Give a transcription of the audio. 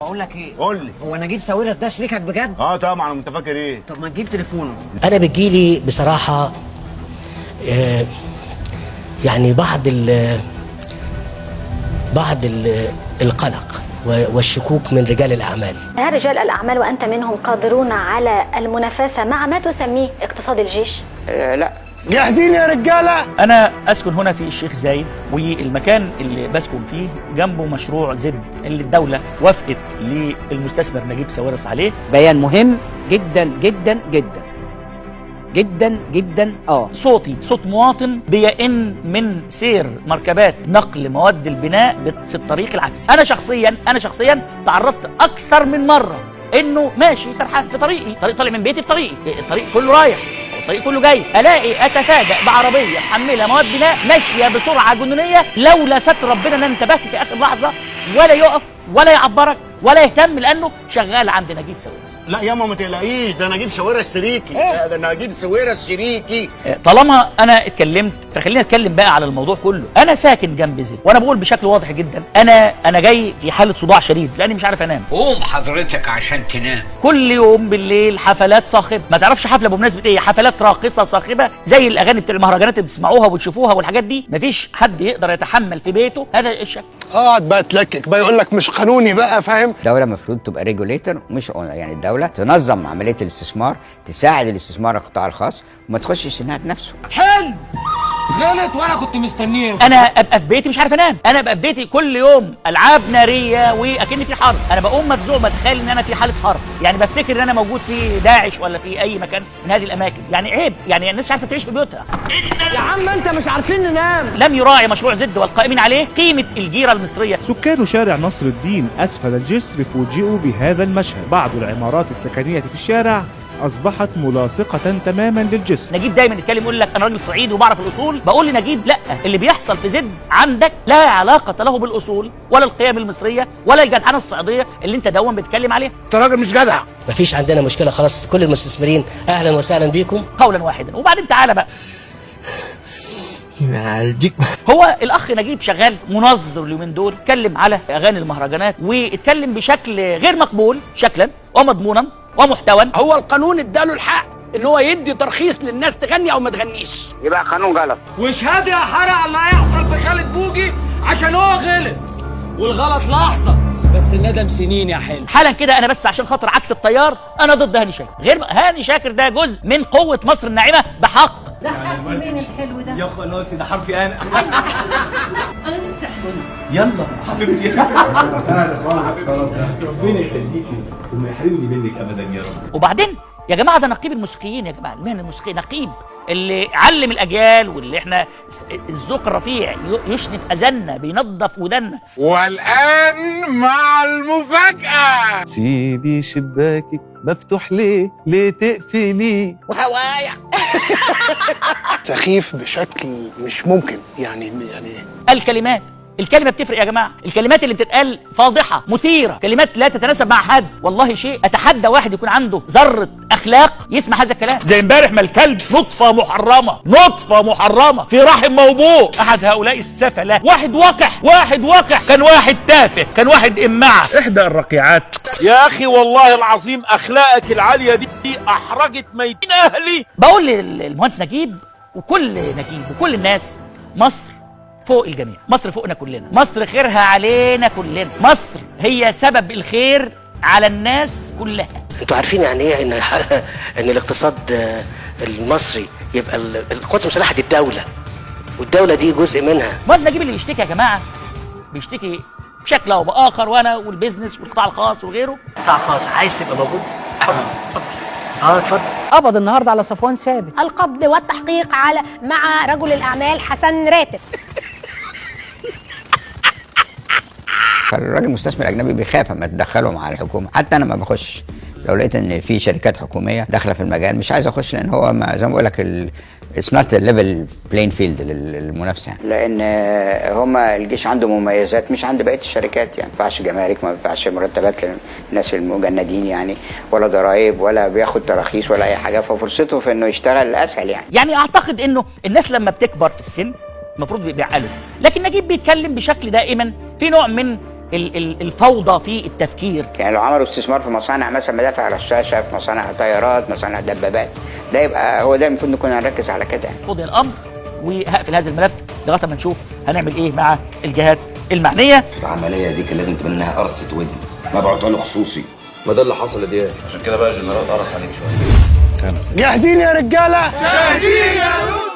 بقول لك ايه؟ قول لي. هو نجيب ساويرس ده شريكك بجد؟ طبعا. انت فاكر ايه؟ طب ما تجيب تليفونه. انا بتجيلي بصراحه يعني بعض القلق والشكوك من رجال الاعمال. هل رجال الاعمال وانت منهم قادرون على المنافسه مع ما تسميه اقتصاد الجيش؟ لا. جاهزين يا رجاله؟ أنا أسكن هنا في الشيخ زايد، والمكان اللي بسكن فيه جنبه مشروع زد اللي الدولة وافقت للمستثمر نجيب ساويرس عليه. بيان مهم جدا جدا جدا جدا جدا. صوتي صوت مواطن بيئن من سير مركبات نقل مواد البناء في الطريق العكسي. أنا شخصيا تعرضت أكثر من مرة إنه ماشي سرحان في طريقي، طالع من بيتي في طريقي، الطريق كله رايح الطريق كله جاي، الاقي اتفاجئ بعربيه محمله مواد بناء ماشيه بسرعه جنونيه، لولا ستر ربنا ان انا انتبهت في اخر لحظه، ولا يقف ولا يعبرك ولا يهتم لانه شغال عند نجيب ساويرس. لا ياما ما تقلقيش، ده نجيب ساويرس شريكي. ده نجيب ساويرس شريكي. طالما انا اتكلمت فخلينا نتكلم بقى على الموضوع كله. انا ساكن جنب زد، وانا بقول بشكل واضح جدا انا جاي في حاله صداع شديد لاني مش عارف انام. قوم حضرتك عشان تنام. كل يوم بالليل حفلات صاخبه، ما تعرفش حفله بمناسبه ايه، حفلات راقصه صاخبه زي الاغاني بتاع المهرجانات اللي بتسمعوها وبتشوفوها والحاجات دي. مفيش حد يقدر يتحمل في بيته هذا الشكل. اقعد بقى تلكك بقى، يقول لك مش قانوني بقى، فاهم؟ الدولة المفروض تبقى ريجوليتر، مش يعني الدولة تنظم عملية الاستثمار، تساعد الاستثمار القطاع الخاص وما تخشش انها تنافسه. حلو. غلط وانا كنت مستنيه. انا ابقى في بيتي مش عارف انام، انا ابقى في بيتي كل يوم العاب ناريه واكن في حرب، انا بقوم مفزوع بتخيل ان انا في حاله حرب، يعني بفتكر ان انا موجود في داعش ولا في اي مكان من هذه الاماكن. يعني عيب، يعني الناس مش عارفه تعيش في بيوتها. يا عم انت مش عارفين ننام. لم يراعي مشروع زد والقائمين عليه قيمه الجيره المصريه. سكان شارع نصر الدين اسفل الجسر فوجئوا بهذا المشهد، بعض العمارات السكنيه في الشارع أصبحت ملاصقة تماما للجسر. نجيب دايما يتكلم يقول لك أنا راجل صعيدي وبعرف الأصول، بقول لنجيب لا، اللي بيحصل في زد عندك لا علاقة له بالأصول ولا القيم المصرية ولا الجدعنة الصعيدية اللي أنت دوما بتتكلم عليها. انت راجل مش جدع. مفيش عندنا مشكله خلاص، كل المستثمرين اهلا وسهلا بيكم قولا واحدا. وبعدين تعالى بقى، هو الاخ نجيب شغال منظر اليومين دول، اتكلم على اغاني المهرجانات واتكلم بشكل غير مقبول شكلا ومضمونا ومحتوى. هو القانون اداله الحق ان هو يدي ترخيص للناس تغني او ما تغنيش. يبقى قانون غلط. واشهد يا حرق على اللي هيحصل في خالد بوجي عشان هو غلط، والغلط لحظه بس الندم سنين يا حلو. حالا كده انا بس عشان خاطر عكس التيار انا ضد هاني شاكر. غير هاني شاكر ده جزء من قوه مصر الناعمه بحق. ده حرف مين الحلو ده؟ يا خلاص ده حرفي انا. انا نفسي احضنه. يلا حبيبتي. ربنا يخليكي وما يحرمني منك ابدا يا رب. وبعدين يا جماعه ده نقيب الموسيقيين، يا جماعه المهنه الموسيقيه نقيب اللي علم الاجيال، واللي احنا الذوق الرفيع يشنف اذاننا بينظف ودنا. والان مع المفاجاه. سيبي شباكك مفتوح ليه تقفليه وهوايا. سخيف بشكل مش ممكن، يعني الكلمة بتفرق يا جماعة، الكلمات اللي بتتقال فاضحة مثيرة، كلمات لا تتناسب مع حد. والله شيء أتحدى واحد يكون عنده ذرة أخلاق يسمع هذا الكلام. زي امبارح ما الكلب نطفة محرمة في رحم موبوء أحد هؤلاء السفلة، واحد وقح كان واحد تافه، كان واحد إمعة إحدى الرقيعات. يا أخي والله العظيم أخلاقك العالية دي أحرجت ميتين أهلي. بقول للمهندس نجيب وكل الناس، مصر فوق الجميع، مصر فوقنا كلنا، مصر خيرها علينا كلنا، مصر هي سبب الخير على الناس كلها. انتوا عارفين يعني ايه ان الاقتصاد المصري يبقى القوات المسلحه دي الدوله، والدوله دي جزء منها. مهندس نجيب اللي يشتكي يا جماعه بيشتكي بشكل او باخر، وانا والبيزنس والقطاع الخاص وغيره. قطاع خاص عايز تبقى موجود؟ اتفضل. قبض النهارده على صفوان ثابت. القبض والتحقيق مع رجل الاعمال حسن راتب. فالراجل المستثمر الاجنبي بيخاف اما تدخله مع الحكومه، حتى انا ما بخش لو لقيت ان في شركات حكوميه داخله في المجال مش عايز اخش، لان هو زي ما بقول لك اتس نوت ليفل بلاين فيلد للمنافسه، يعني لان هما الجيش عنده مميزات مش عند بقيه الشركات، يعني ما ينفعش جمارك، ما ينفعش مرتبات للناس المجندين يعني، ولا ضرائب ولا بياخد تراخيص ولا اي حاجه، ففرصته في انه يشتغل اسهل يعني اعتقد انه الناس لما بتكبر في السن المفروض بيعقلوا، لكن نجيب بيتكلم بشكل دائما في نوع من الفوضى في التفكير. يعني لو عملوا استثمار في مصانع مثلا مدافع رشاشه، في مصانع طيارات، مصانع دبابات، ده يبقى هو ده المفروض نكون هنركز على كده. قضي الامر وهقفل هذا الملف لغايه ما نشوف هنعمل ايه مع الجهات المعنيه. العمليه دي كان لازم تبان انها قرصه ودن، مبعوث له خصوصي. ما ده اللي حصل يا دياب، عشان كده بقى الجنرال قرص عليك شويه. جاهزين يا رجاله؟ جاهزين يا